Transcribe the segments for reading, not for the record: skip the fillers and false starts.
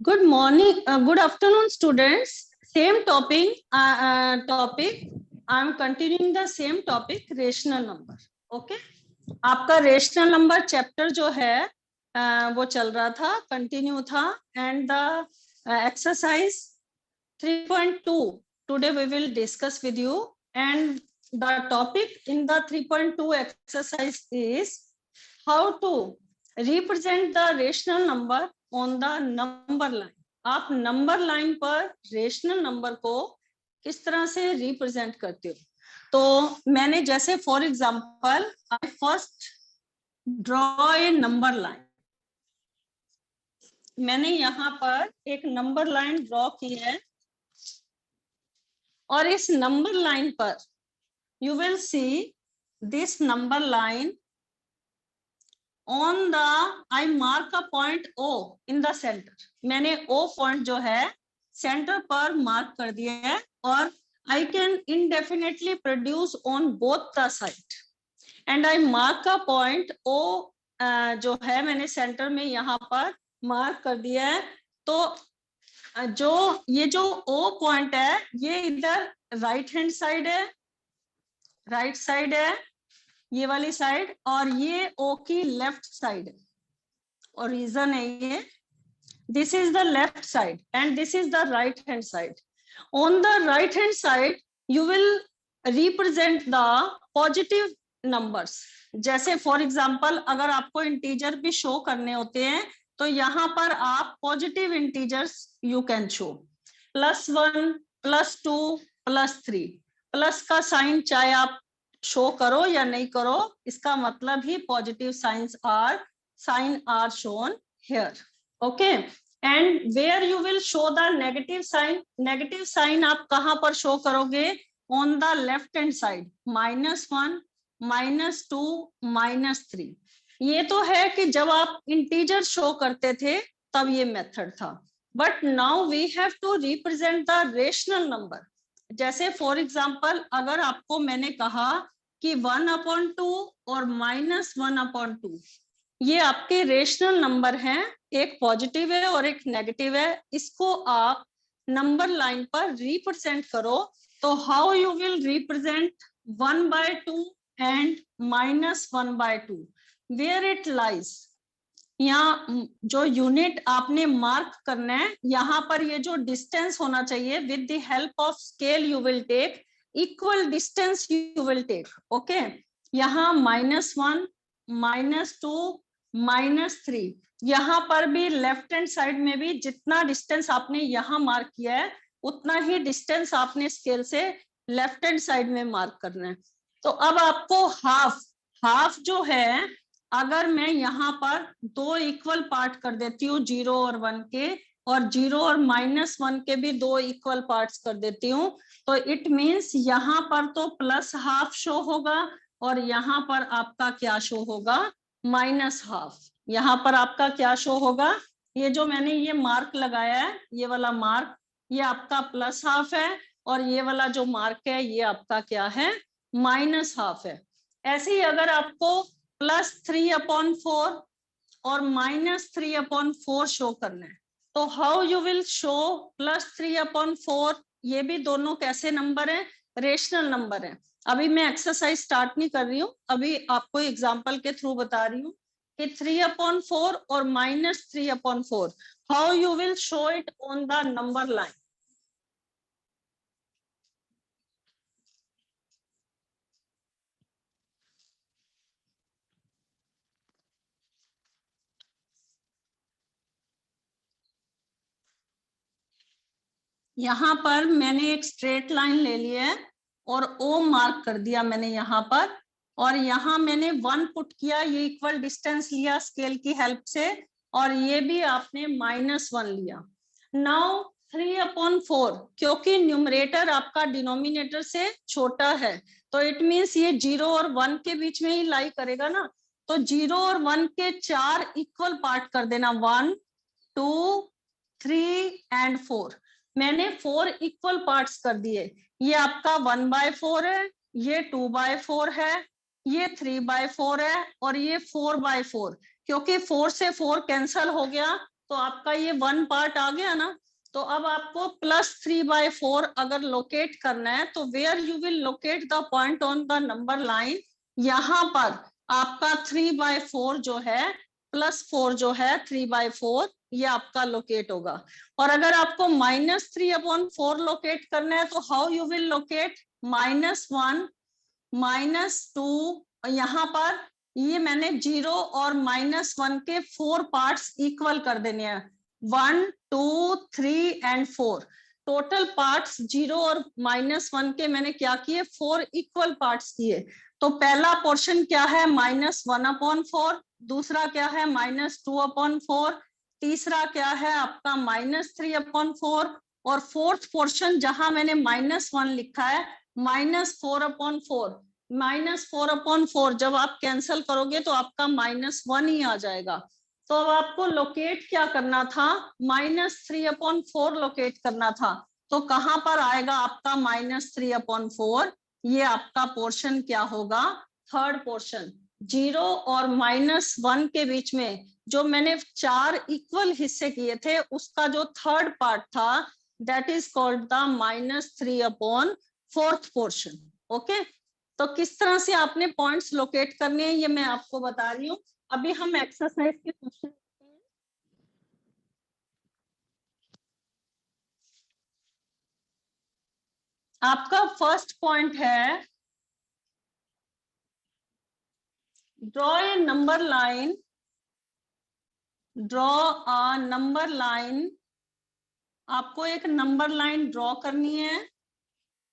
Good morning, good afternoon, students. Same topic. I am continuing the same topic, rational number. Okay. आपका rational number chapter जो है वो चल रहा था, कंटिन्यू था, and the exercise 3.2 today we will discuss with you, and the topic in the 3.2 exercise is how to represent the rational number on the number line. आप number line पर rational number को किस तरह से represent करते हो? तो मैंने जैसे for example I first draw a number line, मैंने यहाँ पर एक नंबर लाइन ड्रॉ की है, और इस नंबर लाइन पर you will see this number line on the I mark a point O in the centre. मैंने ओ पॉइंट जो है सेंटर पर मार्क कर दिया है, और I can indefinitely produce on both the side, and I mark a point O जो है मैंने सेंटर में यहाँ पर मार्क कर दिया है. तो जो ये जो ओ पॉइंट है ये इधर राइट हैंड साइड है, राइट साइड है ये वाली साइड, और ये ओ की लेफ्ट साइड है, और रीजन है ये this is the left side and this is the right hand side. On the right hand side you will represent the positive numbers. जैसे फॉर एग्जांपल अगर आपको इंटीजर भी शो करने होते हैं तो यहाँ पर आप positive integers you can show, +1, +2, +3. Plus का साइन चाहे आप शो करो या नहीं करो, इसका मतलब ही positive sign are shown here. Okay, and where you will show the negative sign. Negative sign आप कहां पर शो करोगे? On the left hand side, -1, -2, -3. ये तो है कि जब आप इंटीजर शो करते थे तब ये मेथड था, but now we have to represent the rational number. जैसे फॉर एग्जांपल अगर आपको मैंने कहा कि 1/2 और -1/2 ये आपके रेशनल नंबर हैं, एक पॉजिटिव है और एक नेगेटिव है, इसको आप नंबर लाइन पर रिप्रेजेंट करो. तो how you will represent 1/2 and -1/2? Where it lies, यहाँ जो यूनिट आपने मार्क करना है, यहाँ पर ये जो डिस्टेंस होना चाहिए, with the help of scale you will take equal distance you will take. Okay, यहाँ -1, -2, -3, यहाँ पर भी लेफ्ट हैंड साइड में भी जितना डिस्टेंस आपने यहाँ मार्क किया है उतना ही डिस्टेंस आपने स्केल से लेफ्ट हैंड साइड में मार्क करना है. तो अब आपको हाफ जो है, अगर मैं यहाँ पर 2 इक्वल पार्ट कर देती हूँ 0 और 1 के, और 0 और -1 के भी 2 इक्वल पार्ट्स कर देती हूँ, तो इट मीन्स यहाँ पर तो +½ शो होगा, और यहाँ पर आपका क्या शो होगा? -½ यहाँ पर आपका क्या शो होगा? ये जो मैंने ये मार्क लगाया है, ये वाला मार्क, ये आपका +½ है, और ये वाला जो मार्क है ये आपका क्या है? -½ है. ऐसे ही अगर आपको +3/4 और -3/4 शो करना है, तो हाउ यू विल शो +3/4? ये भी दोनों कैसे नंबर हैं? रेशनल नंबर है. अभी मैं एक्सरसाइज स्टार्ट नहीं कर रही हूँ, अभी आपको एग्जांपल के थ्रू बता रही हूँ कि 3/4 और -3/4 how you will show it on the number line. यहाँ पर मैंने एक स्ट्रेट लाइन ले लिया है और ओ मार्क कर दिया मैंने यहाँ पर, और यहाँ मैंने 1 पुट किया, ये इक्वल डिस्टेंस लिया स्केल की हेल्प से, और ये भी आपने -1 लिया. नाउ 3/4, क्योंकि न्यूमरेटर आपका डिनोमिनेटर से छोटा है, तो इट मीन्स ये 0 और 1 के बीच में ही लाई करेगा ना. तो 0 और 1 के 4 इक्वल पार्ट कर देना, 1, 2, 3 एंड 4. मैंने 4 इक्वल पार्ट्स कर दिए. ये आपका 1/4 है, ये 2/4 है, ये 3/4 है और ये 4/4, क्योंकि 4 से 4 कैंसल हो गया तो आपका ये 1 पार्ट आ गया ना। तो अब आपको +3/4 अगर लोकेट करना है तो where you will locate the point on the number line, यहाँ पर आपका 3/4 जो है +4 जो है 3/4 ये आपका लोकेट होगा। और अगर आपको -3/4 लोकेट करना है तो हाउ यू विल लोकेट, -1 -2, यहाँ पर ये मैंने 0 और -1 के 4 पार्ट्स इक्वल कर देने हैं, 1 2 3 एंड 4। टोटल पार्ट्स 0 और -1 के मैंने क्या किए, 4 इक्वल पार्ट्स किए। तो पहला पोर्शन क्या है, -1/4, दूसरा क्या है -2/4, तीसरा क्या है आपका -3/4, और फोर्थ पोर्शन जहां मैंने -1 लिखा है -4/4। -4/4 जब आप कैंसल करोगे तो आपका -1 ही आ जाएगा। तो अब आपको लोकेट क्या करना था, -3/4 लोकेट करना था। तो कहां पर आएगा आपका -3/4, ये आपका पोर्शन क्या होगा, थर्ड पोर्शन। 0 और -1 के बीच में जो मैंने 4 इक्वल हिस्से किए थे उसका जो थर्ड पार्ट था, that is called the -3/4 portion. Okay, तो किस तरह से आपने पॉइंट्स लोकेट करने हैं ये मैं आपको बता रही हूँ। अभी हम एक्सरसाइज के क्वेश्चन, आपका फर्स्ट पॉइंट है, draw a number line, draw a number line, आपको एक नंबर लाइन ड्रॉ करनी है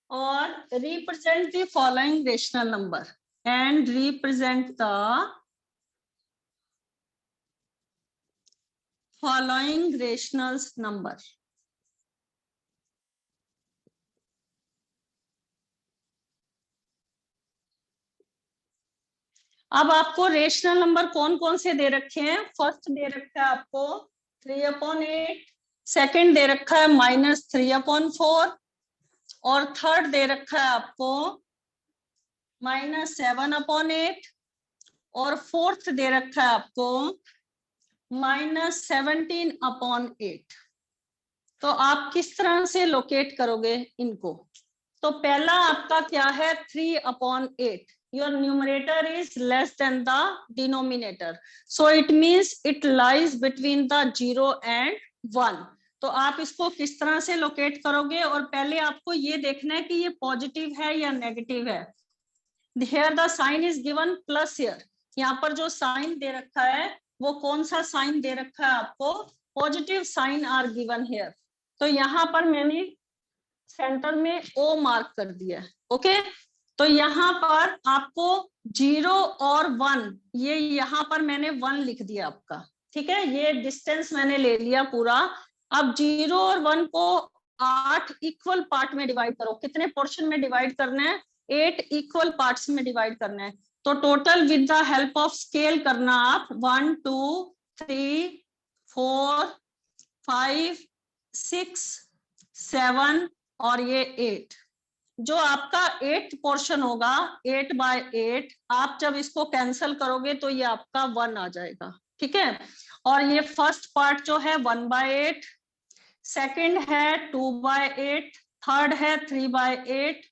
और represent the following rational number and represent the following rational number. अब आपको रेशनल नंबर कौन कौन से दे रखे हैं, फर्स्ट दे रखा है आपको 3/8, सेकंड दे रखा है -3/4, और थर्ड दे रखा है आपको -7/8, और फोर्थ दे रखा है आपको -17/8। तो आप किस तरह से लोकेट करोगे इनको। तो पहला आपका क्या है, 3/8, your numerator is less than the denominator, so it means it lies between the 0 and 1। तो आप इसको किस तरह से लोकेट करोगे, और पहले आपको ये देखना है कि ये पॉजिटिव है या नेगेटिव है। Here the sign is given plus here, यहाँ पर जो साइन दे रखा है वो कौन सा साइन दे रखा है आपको, positive sign are given here। तो यहाँ पर मैंने सेंटर में O मार्क कर दिया है। ओके, तो यहाँ पर आपको 0 और 1, ये यहाँ पर मैंने 1 लिख दिया आपका, ठीक है, ये डिस्टेंस मैंने ले लिया पूरा। अब 0 और 1 को 8 इक्वल पार्ट में डिवाइड करो, कितने पोर्शन में डिवाइड करना है, 8 इक्वल पार्ट्स में डिवाइड करना है। तो total with the help of scale करना आप 1 2 3 4 5 6 7 और ये 8, जो आपका 8 पोर्शन होगा 8/8, आप जब इसको कैंसल करोगे तो ये आपका 1 आ जाएगा, ठीक है। और ये फर्स्ट पार्ट जो है 1/8, सेकंड है 2/8, थर्ड है 3/8,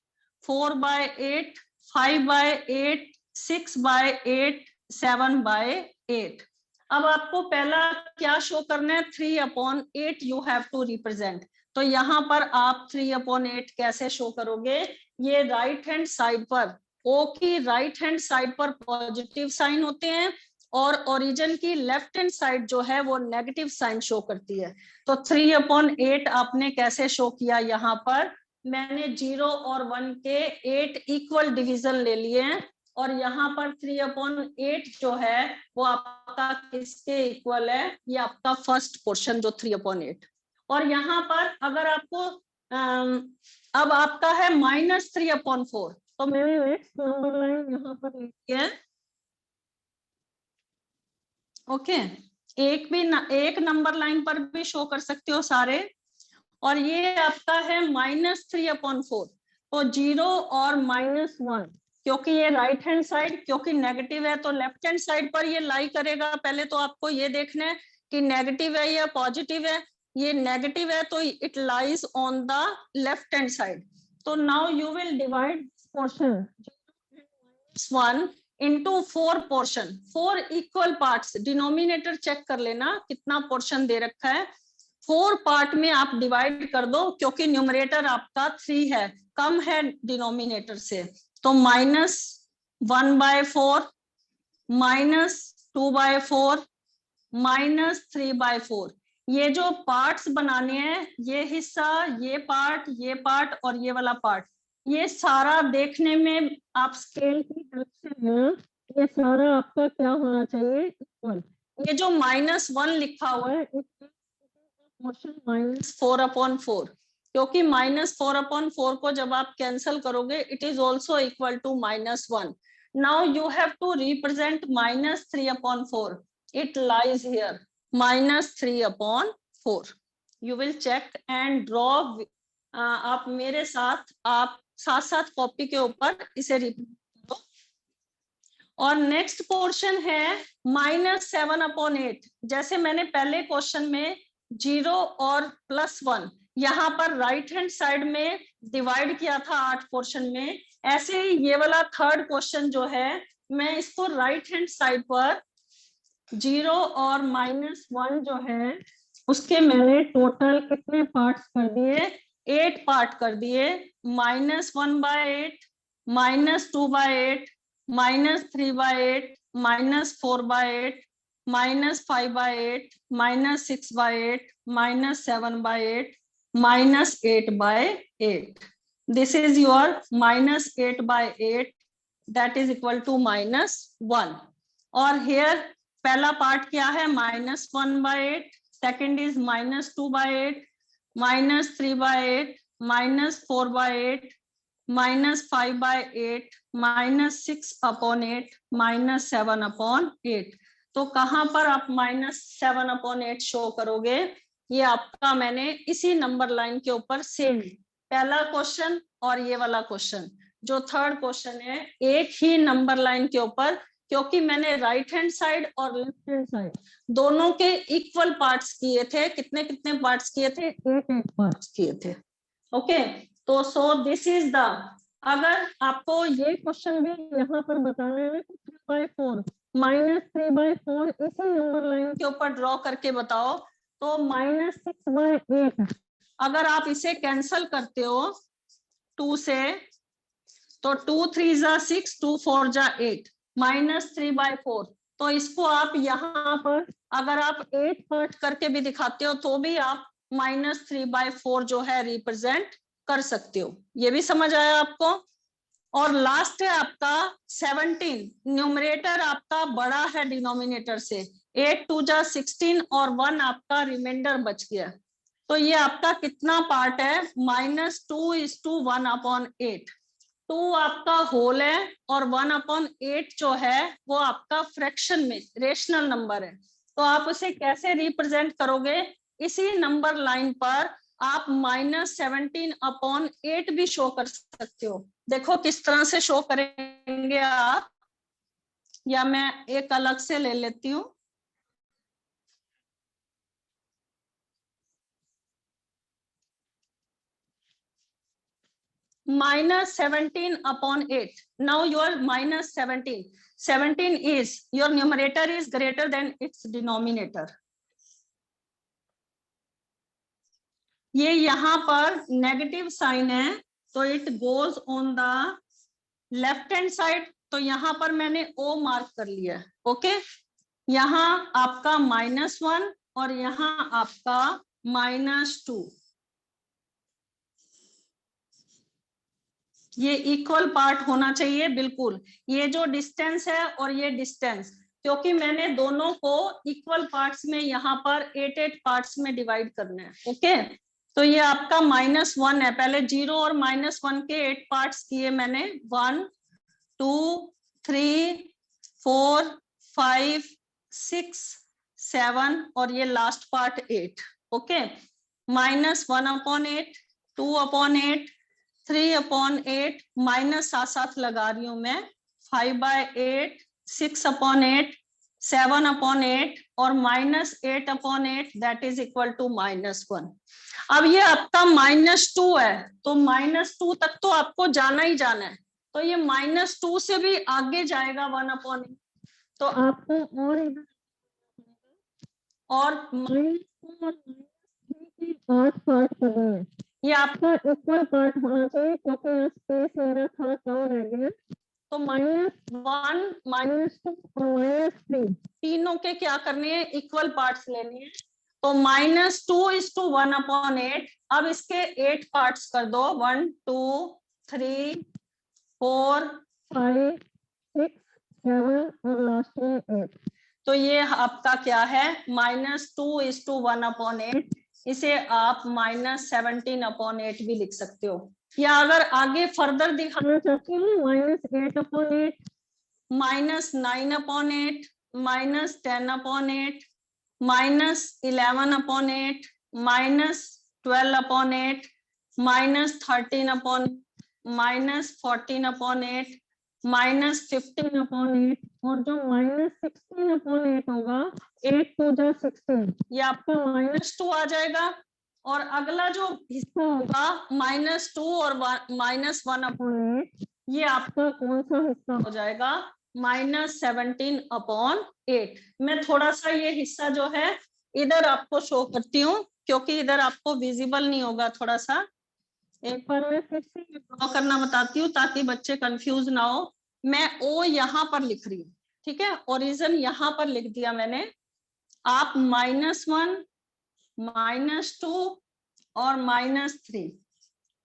4/8, 5/8, 6/8, 7/8। अब आपको पहला क्या शो करना है, 3/8 यू हैव टू रिप्रेजेंट। तो यहाँ पर आप 3/8 कैसे शो करोगे, ये राइट हैंड साइड पर, ओ की राइट हैंड साइड पर पॉजिटिव साइन होते हैं और ओरिजिन की लेफ्ट हैंड साइड जो है वो नेगेटिव साइन शो करती है। तो 3/8 आपने कैसे शो किया, यहाँ पर मैंने 0 और 1 के 8 इक्वल डिवीजन ले लिए हैं, और यहाँ पर 3/8 जो है वो आपका किसके इक्वल है, ये आपका फर्स्ट पोर्शन जो 3/8। और यहाँ पर अगर आपको अब आपका है -3/4, तो मैंने नंबर लाइन यहाँ पर लिखी है। ओके, एक नंबर लाइन पर भी शो कर सकते हो सारे। और ये आपका है -3/4, तो 0 और -1 क्योंकि ये राइट हैंड साइड, क्योंकि नेगेटिव है तो लेफ्ट हैंड साइड पर ये लाई करेगा। पहले तो आपको ये देखना है कि नेगेटिव है या पॉजिटिव है। ये नेगेटिव है तो it lies on the left hand side. तो now you will divide portion 1 into 4 portion, 4 equal parts. Denominator check कर लेना कितना पोर्शन दे रखा है। 4 पार्ट में आप डिवाइड कर दो, क्योंकि न्यूमरेटर आपका 3 है, कम है डिनोमिनेटर से। तो -1/4, -2/4, -3/4। ये जो पार्ट्स बनाने हैं, ये हिस्सा, ये पार्ट और ये वाला पार्ट, ये सारा देखने में आप स्केल की हेल्प से लेना, ये सारा आपका क्या होना चाहिए, इक्वल। ये जो -1 लिखा हुआ है -4/4, क्योंकि -4/4 को जब आप कैंसल करोगे it is also equal to -1। Now you have to represent -3/4। It lies here -3/4। You will check and draw. आप मेरे साथ, आप साथ कॉपी के ऊपर इसे रिप्रेजेंट करो। और नेक्स्ट पोर्शन है -7/8। जैसे मैंने पहले क्वेश्चन में 0 और +1 यहाँ पर राइट हैंड साइड में डिवाइड किया था 8 पोर्शन में, ऐसे ही ये वाला थर्ड क्वेश्चन जो है, मैं इसको राइट हैंड साइड पर 0 और -1 जो है उसके मैंने टोटल कितने पार्ट्स कर दिए, 8 पार्ट कर दिए। -1/8, -2/8, -3/8, -4/8, -5/8, -6/8, -7/8, -8/8। This is your -8/8, that is equal to -1। और here पहला पार्ट क्या है, -1/8, सेकंड इज -2/8, -3/8, -4/8, -5/8, -6/8, -7/8। तो कहां पर आप -7/8 शो करोगे, ये आपका मैंने इसी नंबर लाइन के ऊपर सेम, पहला क्वेश्चन और ये वाला क्वेश्चन जो थर्ड क्वेश्चन है, एक ही नंबर लाइन के ऊपर, क्योंकि मैंने राइट हैंड साइड और लेफ्ट हैंड साइड दोनों के इक्वल पार्ट्स किए थे। कितने कितने पार्ट्स किए थे, 8 पार्ट्स किए थे। ओके, तो सो दिस इज द, अगर आपको ये क्वेश्चन भी यहाँ पर बताना है 3/4, -3/4 इसी नंबर लाइन के ऊपर ड्रॉ करके बताओ, तो -6/8। अगर आप इसे कैंसल करते हो 2 से, तो 2 3 जा 6, 2 4 जा 8, -3/4। तो इसको आप यहाँ पर अगर आप 8 पार्ट करके भी दिखाते हो तो भी आप -3/4 जो है रिप्रेजेंट कर सकते हो। ये भी समझ आया आपको। और लास्ट है आपका 17। न्यूमरेटर आपका बड़ा है डिनोमिनेटर से, 8 2 जा 16 और 1 आपका रिमाइंडर बच गया। तो ये आपका कितना पार्ट है, -2:1/8। 2 आपका होल है और 1/8 जो है वो आपका फ्रैक्शन में रेशनल नंबर है। तो आप उसे कैसे रिप्रेजेंट करोगे, इसी नंबर लाइन पर आप -17/8 भी शो कर सकते हो। देखो किस तरह से शो करेंगे आप, या मैं एक अलग से ले लेती हूँ। -17/8. Now you are -17. 17 is your numerator is greater than its denominator. ये यहाँ पर नेगेटिव साइन है, तो it goes on the left hand side. तो यहाँ पर मैंने O मार्क कर लिया। ओके, यहाँ आपका -1 और यहाँ आपका -2। ये इक्वल पार्ट होना चाहिए बिल्कुल। ये जो डिस्टेंस है और ये डिस्टेंस, क्योंकि मैंने दोनों को इक्वल पार्ट्स में यहाँ पर 8 पार्ट्स में डिवाइड करना है। ओके, तो ये आपका -1 है। पहले 0 और -1 के 8 पार्ट्स किए मैंने, 1 2 3 4 5 6 7 और ये लास्ट पार्ट 8। ओके, -1/8, 2/8, 3/8 माइनस साथ साथ लगा रही हूं मैं, 5/8, 6/8, 7/8 और -8/8 दैट इज इक्वल टू -1। अब ये आपका -2 है, तो -2 तक तो आपको जाना ही जाना है, तो ये -2 से भी आगे जाएगा 1/8, तो आपको और पार्ट करना है। ये आपका इक्वल पार्ट होना चाहिए क्योंकि स्पेस मेरा थोड़ा कम रह गया, तो -1, -2 और -3 तीनों के क्या करने हैं, इक्वल पार्ट्स लेने हैं, तो -2:1/8। अब इसके 8 पार्ट्स कर दो, 1 2 3 4 5 6 7 और लास्ट में 8, तो ये आपका क्या है, -2:1/8। इसे आप -17/8 भी लिख सकते हो, या अगर आगे फर्दर दिखाना चाहते हो -8/8, -9/8, -10/8, -11/8, -12/8, -13/8, -14/8, -15/8 और जो -16/8 होगा, 8 2 जा 16, ये आपका -2 आ जाएगा। और अगला जो हिस्सा होगा -2 और -1/8, ये आपका कौन सा हिस्सा हो जाएगा, -17/8। मैं थोड़ा सा ये हिस्सा जो है इधर आपको शो करती हूँ क्योंकि इधर आपको विजिबल नहीं होगा, थोड़ा सा एक बार मैं फिर से ड्रॉ करना बताती हूँ ताकि बच्चे कंफ्यूज ना हो। मैं ओ यहाँ पर लिख रही हूँ, ठीक है, ओरिजिन यहाँ पर लिख दिया मैंने। आप -1, -2 और -3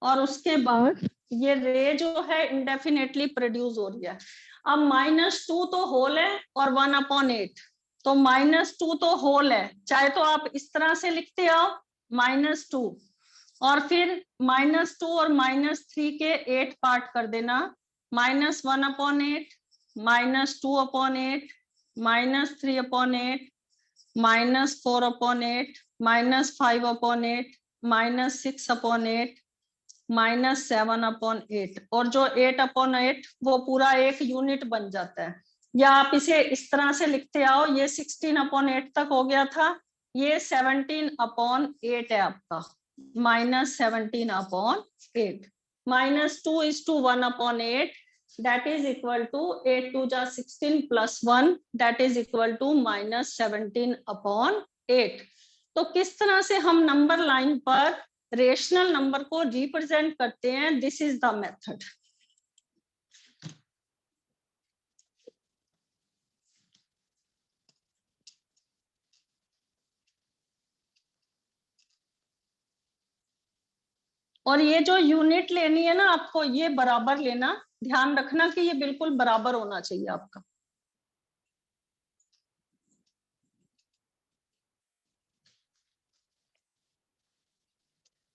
और उसके बाद ये रे जो है इंडेफिनेटली प्रोड्यूस हो रही है। अब -2 तो होल है और 1/8, तो -2 तो होल है, चाहे तो आप इस तरह से लिखते आओ -2 और फिर -2 और -3 के 8 पार्ट कर देना, -1/8, -2/8, -3/8, -4/8, -5/8, -6/8, -7/8 और जो 8/8 वो पूरा एक यूनिट बन जाता है। या आप इसे इस तरह से लिखते आओ, ये 16/8 तक हो गया था, ये 17/8 है आपका, -17/8, -2:1/8 that is equal to 8 2 जा 16 plus 1 that is equal to -17/8। तो किस तरह से हम नंबर लाइन पर रेशनल नंबर को रिप्रेजेंट करते हैं, दिस इज द मेथड। और ये जो यूनिट लेनी है ना आपको, ये बराबर लेना, ध्यान रखना कि ये बिल्कुल बराबर होना चाहिए आपका।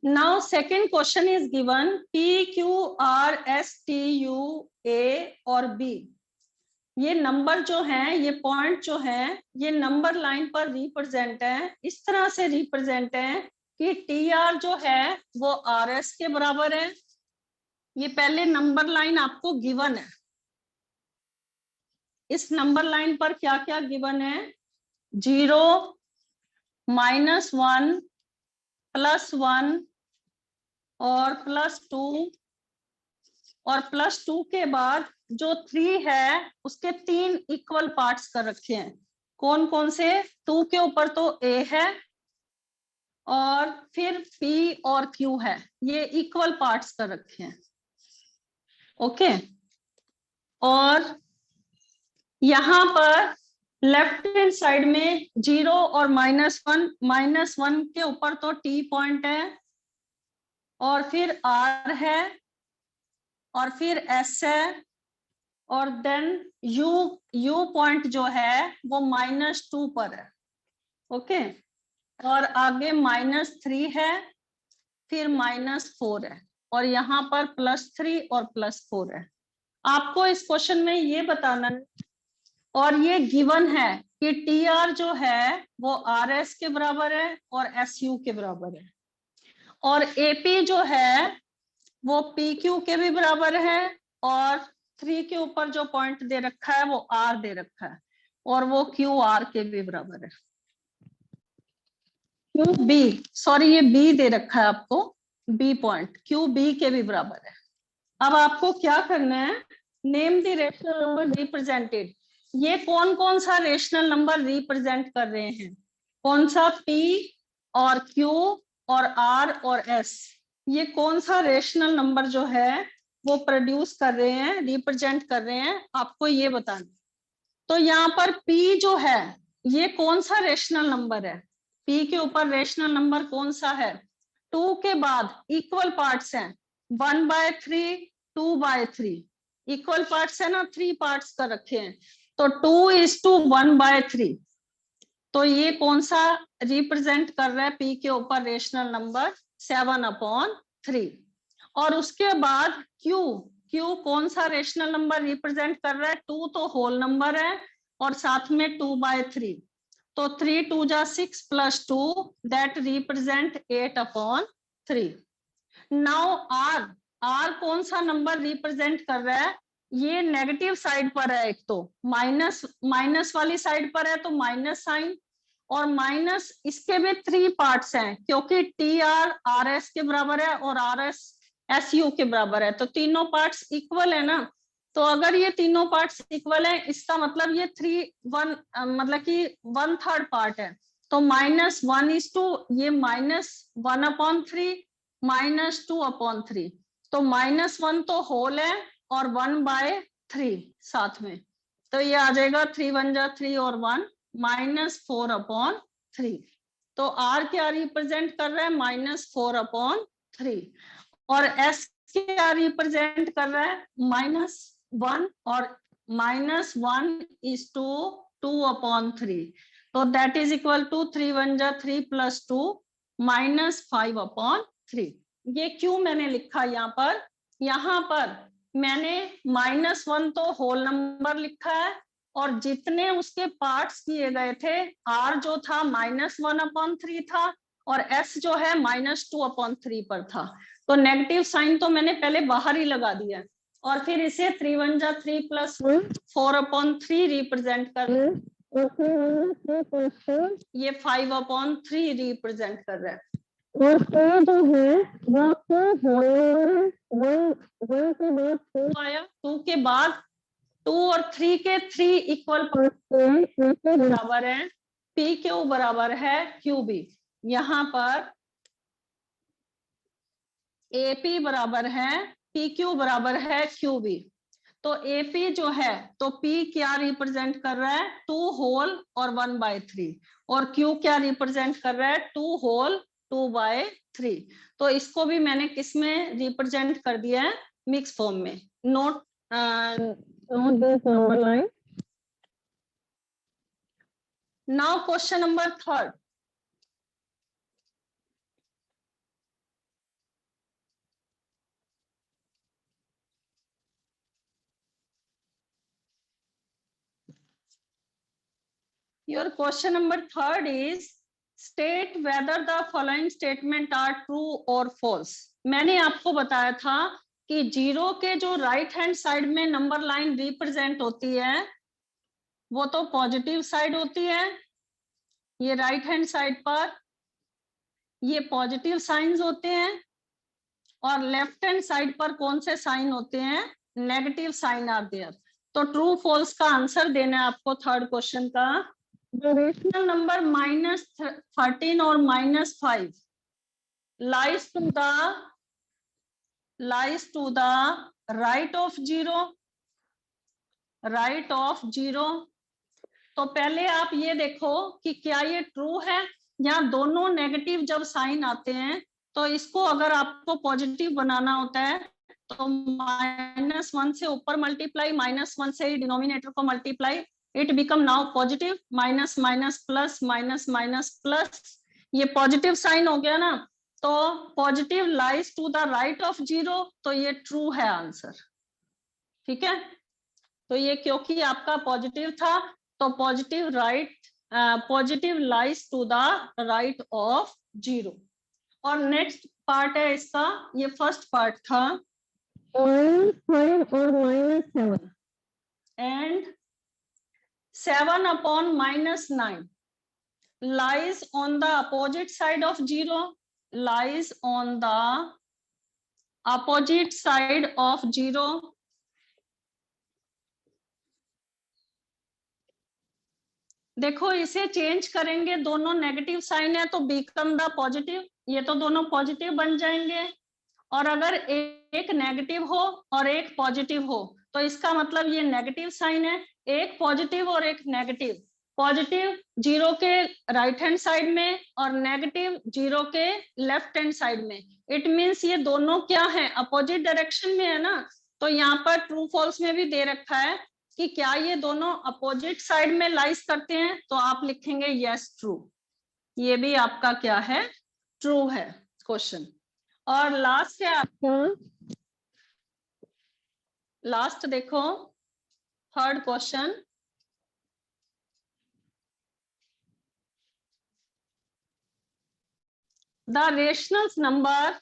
Now second question is given, P Q R S T U A और B, ये नंबर जो है, ये पॉइंट जो है, ये नंबर लाइन पर रिप्रेजेंट है, इस तरह से रिप्रेजेंट है कि टी आर जो है वो आर एस के बराबर है। ये पहले नंबर लाइन आपको गिवन है, इस नंबर लाइन पर क्या क्या गिवन है, 0, -1, +1 और +2 और +2 के बाद जो 3 है उसके 3 इक्वल पार्ट्स कर रखे हैं। कौन कौन से, 2 के ऊपर तो A है और फिर P और Q है, ये इक्वल पार्ट्स कर रखे हैं, ओके। और यहाँ पर लेफ्ट हैंड साइड में 0 और -1, -1 के ऊपर तो T पॉइंट है और फिर R है और फिर S है और देन U पॉइंट जो है वो -2 पर है, ओके। और आगे -3 है, फिर -4 है और यहाँ पर +3 और +4 है। आपको इस क्वेश्चन में ये बताना है, और ये गिवन है कि टी आर जो है वो आर एस के बराबर है और एस यू के बराबर है, और एपी जो है वो पी क्यू के भी बराबर है और 3 के ऊपर जो पॉइंट दे रखा है वो आर दे रखा है और वो क्यू आर के भी बराबर है। क्यू बी, सॉरी ये बी दे रखा है आपको, बी पॉइंट क्यू बी के भी बराबर है। अब आपको क्या करना है, name the rational number represented. ये कौन कौन सा रेशनल नंबर रिप्रेजेंट कर रहे हैं, कौन सा पी और क्यू और आर और एस, ये कौन सा रेशनल नंबर जो है वो प्रोड्यूस कर रहे हैं, रिप्रेजेंट कर रहे हैं, आपको ये बताना। तो यहाँ पर P जो है ये कौन सा रेशनल नंबर है, P के ऊपर रेशनल नंबर कौन सा है, 2 के बाद इक्वल पार्ट्स हैं, 1/3 2/3, इक्वल पार्ट्स है ना, 3 पार्ट्स कर रखे हैं, तो 2:1/3। तो ये कौन सा रिप्रेजेंट कर रहा है P के ऊपर रेशनल नंबर 7/3। और उसके बाद Q कौन सा रेशनल नंबर रिप्रेजेंट कर रहा है, 2 तो होल नंबर है और साथ में 2/3, तो 3 2 जा 6 plus 2 that represent 8/3। Now R कौन सा नंबर रिप्रेजेंट कर रहा है, ये नेगेटिव साइड पर है, एक तो माइनस वाली साइड पर है तो माइनस साइन, और माइनस इसके भी 3 पार्ट्स हैं क्योंकि टी आर आर एस के बराबर है और आर एस एस यू के बराबर है, तो तीनों पार्ट्स इक्वल है ना। तो अगर ये तीनों पार्ट्स इक्वल है इसका मतलब ये 3/1 मतलब कि 1/3 पार्ट है, तो -1:2, ये -1/3 -2/3, तो -1 तो होल है और 1/3 साथ में, तो ये आ जाएगा 3 1 जा 3 और 1 -4/3। तो R क्या रिप्रेजेंट कर रहा है, -4/3, और S क्या रिप्रेजेंट कर रहा है, -1, और -1:2/3, तो दैट इज इक्वल टू 3 1 जा 3 प्लस 2 -5/3। ये क्यों मैंने लिखा यहाँ पर मैंने -1 तो होल नंबर लिखा है और जितने उसके पार्ट्स किए गए थे, R जो था -1/3 था और S जो है -2/3 पर था, तो नेगेटिव साइन तो मैंने पहले बाहर ही लगा दिया और फिर इसे 3 1 जा 3 प्लस 4/3 रिप्रेजेंट कर, ये 5/3 रिप्रेजेंट कर रहा है। और जो है आया 2 के बाद 2 और 3 के 3 इक्वल बराबर है, पी क्यू बराबर है क्यू बी, यहाँ पर एपी बराबर है पी क्यू बराबर है क्यू बी। तो एपी जो है तो पी क्या रिप्रेजेंट कर रहा है, 2 होल और 1/3, और क्यू क्या रिप्रेजेंट कर रहा है, 2 होल 2/3। तो इसको भी मैंने किस में रिप्रेजेंट कर दिया है, मिक्स फॉर्म में। Note this number line. Now question number 3। Your question number 3 is state whether the following statement are true or false। मैंने आपको बताया था कि 0 के जो राइट हैंड साइड में नंबर लाइन रिप्रेजेंट होती है वो तो पॉजिटिव साइड होती है, ये राइट हैंड साइड पर ये पॉजिटिव साइंस होते हैं, और लेफ्ट हैंड साइड पर कौन से साइन होते हैं, नेगेटिव साइन आर देयर। तो ट्रू फॉल्स का आंसर देना है आपको थर्ड क्वेश्चन का। The rational number -13 और -5 lies to the right of 0, right of 0। तो पहले आप ये देखो कि क्या ये ट्रू है, यहाँ दोनों नेगेटिव जब साइन आते हैं तो इसको अगर आपको पॉजिटिव बनाना होता है तो -1 से ऊपर मल्टीप्लाई, -1 से ही डिनोमिनेटर को multiply, it become now positive, minus minus plus minus minus plus, ये पॉजिटिव साइन हो गया ना, तो positive lies to the right of 0, तो ये ट्रू है आंसर। ठीक है, तो ये क्योंकि आपका पॉजिटिव था तो positive lies to the right of 0। और नेक्स्ट पार्ट है इसका, ये फर्स्ट पार्ट था, -5 और -7 and 7 upon -9 lies on the opposite side of 0, lies on the opposite side of 0. देखो इसे चेंज करेंगे, दोनों नेगेटिव साइन है तो बिकम द पॉजिटिव, ये तो दोनों पॉजिटिव बन जाएंगे। और अगर एक नेगेटिव हो और एक पॉजिटिव हो तो इसका मतलब ये नेगेटिव साइन है, एक पॉजिटिव और एक नेगेटिव, पॉजिटिव 0 के राइट हैंड साइड में और नेगेटिव 0 के लेफ्ट हैंड साइड में। इट मींस ये दोनों क्या है, अपोजिट डायरेक्शन में है ना। तो यहाँ पर ट्रू फॉल्स में भी दे रखा है कि क्या ये दोनों अपोजिट साइड में लाइज करते हैं, तो आप लिखेंगे यस ट्रू, ये भी आपका क्या है, ट्रू है क्वेश्चन। और लास्ट है आपका, लास्ट देखो third question, the rational number,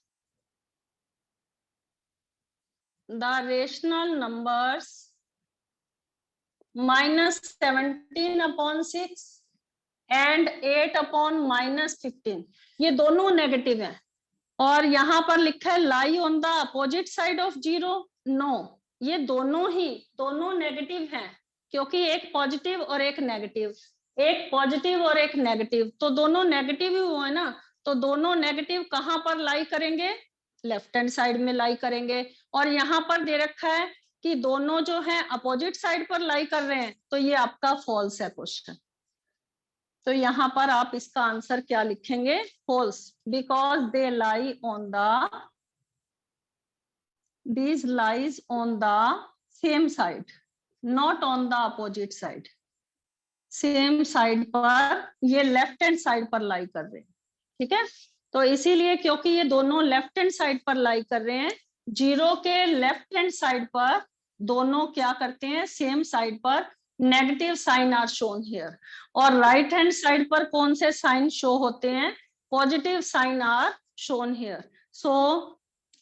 the rational numbers -17/6 and 8/-15, ये दोनों नेगेटिव हैं। और यहाँ पर लिखा है lie on the opposite side of 0, no, ये दोनों ही दोनों नेगेटिव हैं, क्योंकि एक पॉजिटिव और एक नेगेटिव, एक पॉजिटिव और एक नेगेटिव, तो दोनों नेगेटिव ही हुए ना। तो दोनों नेगेटिव कहाँ पर लाई करेंगे, लेफ्ट हैंड साइड में लाई करेंगे। और यहाँ पर दे रखा है कि दोनों जो है अपोजिट साइड पर लाई कर रहे हैं, तो ये आपका फॉल्स है क्वेश्चन। तो यहाँ पर आप इसका आंसर क्या लिखेंगे, false, because they lie on the, these lies on the same side, not on the opposite side, same side पर, ये लेफ्ट हैंड साइड पर लाई कर रहे हैं, ठीक है। तो इसीलिए क्योंकि ये दोनों लेफ्ट हैंड साइड पर लाई कर रहे हैं, 0 के लेफ्ट हैंड साइड पर दोनों क्या करते हैं, सेम साइड पर negative sign are shown here, और राइट हैंड साइड पर कौन से साइन शो होते हैं, positive sign are shown here. So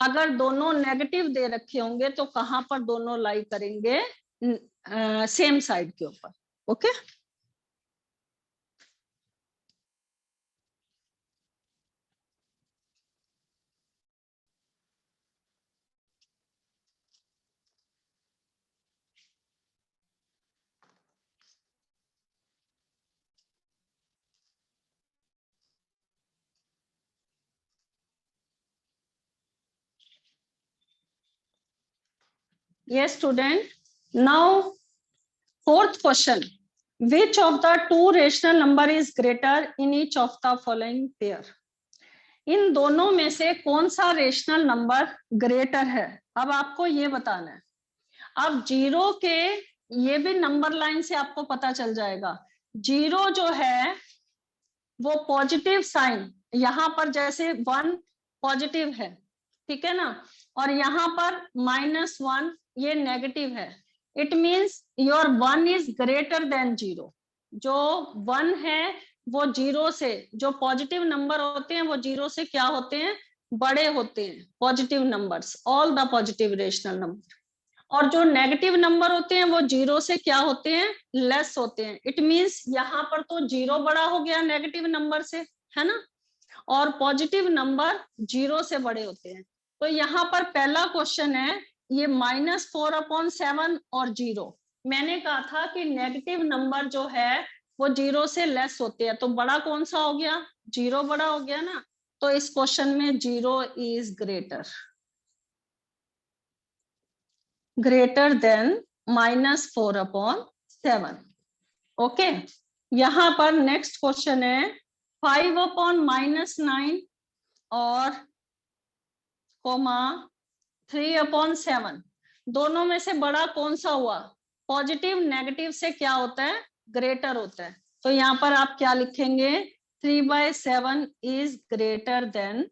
अगर दोनों नेगेटिव दे रखे होंगे तो कहां पर दोनों लाई करेंगे, सेम साइड के ऊपर, okay. Yes, student. Now, fourth question. Which of the two rational number is greater in each of the following pair? इन दोनों में से कौन सा रेशनल नंबर ग्रेटर है, अब आपको ये बताना है। अब 0 के, ये भी नंबर लाइन से आपको पता चल जाएगा, 0 जो है वो पॉजिटिव साइन, यहाँ पर जैसे 1 पॉजिटिव है, ठीक है ना, और यहाँ पर -1 ये नेगेटिव है। It means your 1 is greater then 0, जो 1 है वो 0 से, जो पॉजिटिव नंबर होते हैं वो 0 से क्या होते हैं, बड़े होते हैं, positive numbers, all the positive rational number. और जो नेगेटिव नंबर होते हैं वो 0 से क्या होते हैं, लेस होते हैं। इट मींस यहाँ पर तो 0 बड़ा हो गया नेगेटिव नंबर से, है ना, और पॉजिटिव नंबर 0 से बड़े होते हैं। तो यहाँ पर पहला क्वेश्चन है, ये -4/7 और 0, मैंने कहा था कि नेगेटिव नंबर जो है वो 0 से लेस होते हैं, तो बड़ा कौन सा हो गया, 0 बड़ा हो गया ना। तो इस क्वेश्चन में 0 इज ग्रेटर देन -4/7, ओके। यहाँ पर नेक्स्ट क्वेश्चन है 5/-9 और 3/7, दोनों में से बड़ा कौन सा हुआ, पॉजिटिव नेगेटिव से क्या होता है, ग्रेटर होता है। तो यहाँ पर आप क्या लिखेंगे, 3/7 is greater then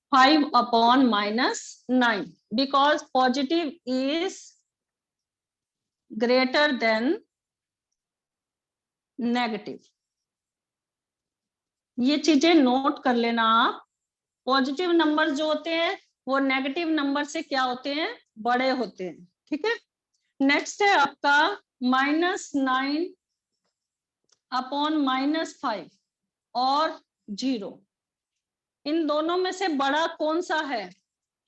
5/-9, because positive is greater than negative. ये चीजें नोट कर लेना आप। पॉजिटिव नंबर जो होते हैं वो नेगेटिव नंबर से क्या होते हैं, बड़े होते हैं। ठीक है, नेक्स्ट है आपका -9 अपॉन -5 और 0। इन दोनों में से बड़ा कौन सा है?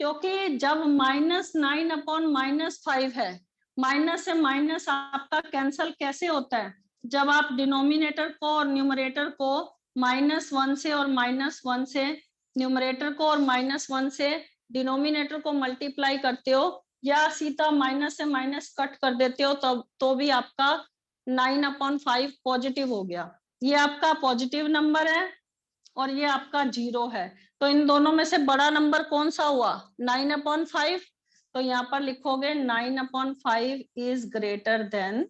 क्योंकि जब -9 अपॉन -5 है, माइनस से माइनस आपका कैंसल कैसे होता है? जब आप डिनोमिनेटर को और न्यूमरेटर को -1 से और -1 से न्यूमरेटर को और -1 से डिनोमिनेटर को मल्टीप्लाई करते हो, या सीधा माइनस से माइनस कट कर देते हो, तो भी आपका 9/5 पॉजिटिव हो गया। ये आपका पॉजिटिव नंबर है और ये आपका 0 है। तो इन दोनों में से बड़ा नंबर कौन सा हुआ? 9/5। तो यहाँ पर लिखोगे 9/5 is greater then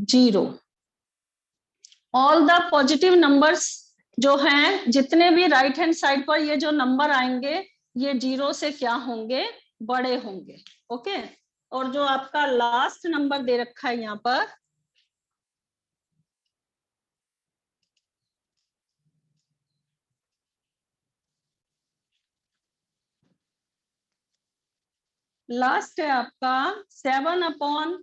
0। All the positive numbers जो हैं, जितने भी राइट हैंड साइड पर ये जो नंबर आएंगे, ये 0 से क्या होंगे? बड़े होंगे। ओके, और जो आपका लास्ट नंबर दे रखा है यहाँ पर, लास्ट है आपका 7/-5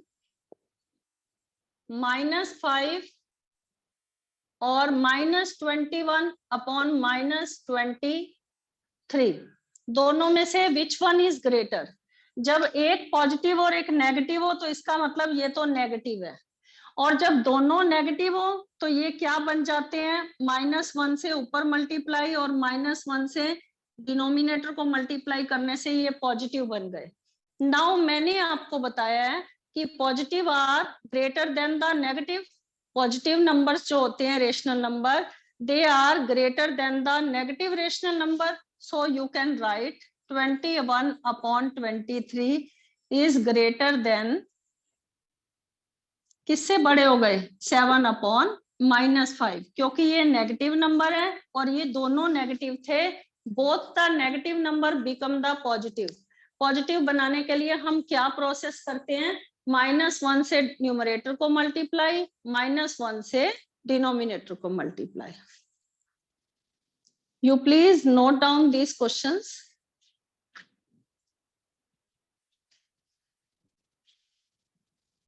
और -21 अपॉन -23। दोनों में से विच वन इज ग्रेटर? जब एक पॉजिटिव और एक नेगेटिव हो तो इसका मतलब ये तो नेगेटिव है, और जब दोनों नेगेटिव हो तो ये क्या बन जाते हैं? -1 से ऊपर मल्टीप्लाई और -1 से डिनोमिनेटर को मल्टीप्लाई करने से ये पॉजिटिव बन गए। नाउ मैंने आपको बताया है कि positive are greater than the negative. Positive numbers जो होते हैं, rational number, they are greater than the negative rational number. So you can write 21/23 is greater than, किससे बड़े हो गए? 7/-5, क्योंकि ये नेगेटिव नंबर है और ये दोनों नेगेटिव थे। Both the negative number become the positive. Positive बनाने के लिए हम क्या प्रोसेस करते हैं? -1 से न्यूमरेटर को मल्टीप्लाई, -1 से डिनोमिनेटर को multiply. You please note down these questions.